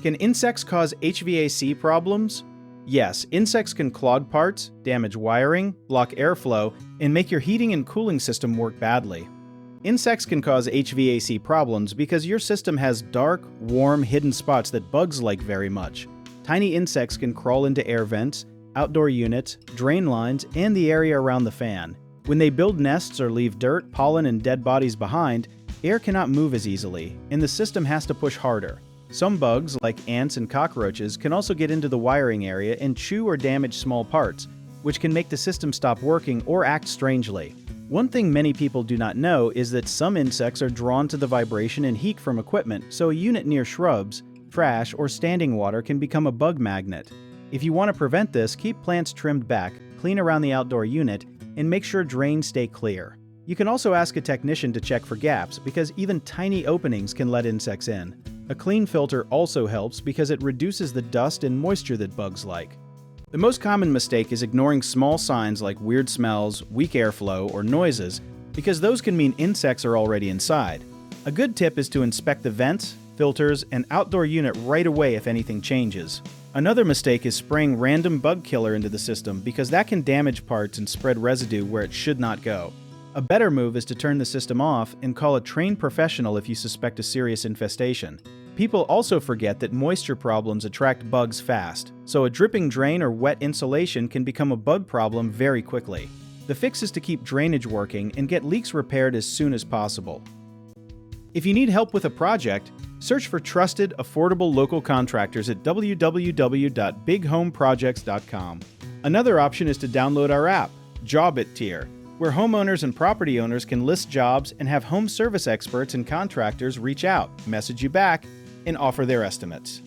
Can insects cause HVAC problems? Yes, insects can clog parts, damage wiring, block airflow, and make your heating and cooling system work badly. Insects can cause HVAC problems because your system has dark, warm, hidden spots that bugs like very much. Tiny insects can crawl into air vents, outdoor units, drain lines, and the area around the fan. When they build nests or leave dirt, pollen, and dead bodies behind, air cannot move as easily, and the system has to push harder. Some bugs, like ants and cockroaches, can also get into the wiring area and chew or damage small parts, which can make the system stop working or act strangely. One thing many people do not know is that some insects are drawn to the vibration and heat from equipment, so a unit near shrubs, trash, or standing water can become a bug magnet. If you want to prevent this, keep plants trimmed back, clean around the outdoor unit, and make sure drains stay clear. You can also ask a technician to check for gaps because even tiny openings can let insects in. A clean filter also helps because it reduces the dust and moisture that bugs like. The most common mistake is ignoring small signs like weird smells, weak airflow, or noises because those can mean insects are already inside. A good tip is to inspect the vents, filters, and outdoor unit right away if anything changes. Another mistake is spraying random bug killer into the system because that can damage parts and spread residue where it should not go. A better move is to turn the system off and call a trained professional if you suspect a serious infestation. People also forget that moisture problems attract bugs fast, so a dripping drain or wet insulation can become a bug problem very quickly. The fix is to keep drainage working and get leaks repaired as soon as possible. If you need help with a project, search for trusted, affordable local contractors at www.bighomeprojects.com. Another option is to download our app, Job It Tier, where homeowners and property owners can list jobs and have home service experts and contractors reach out, message you back, and offer their estimates.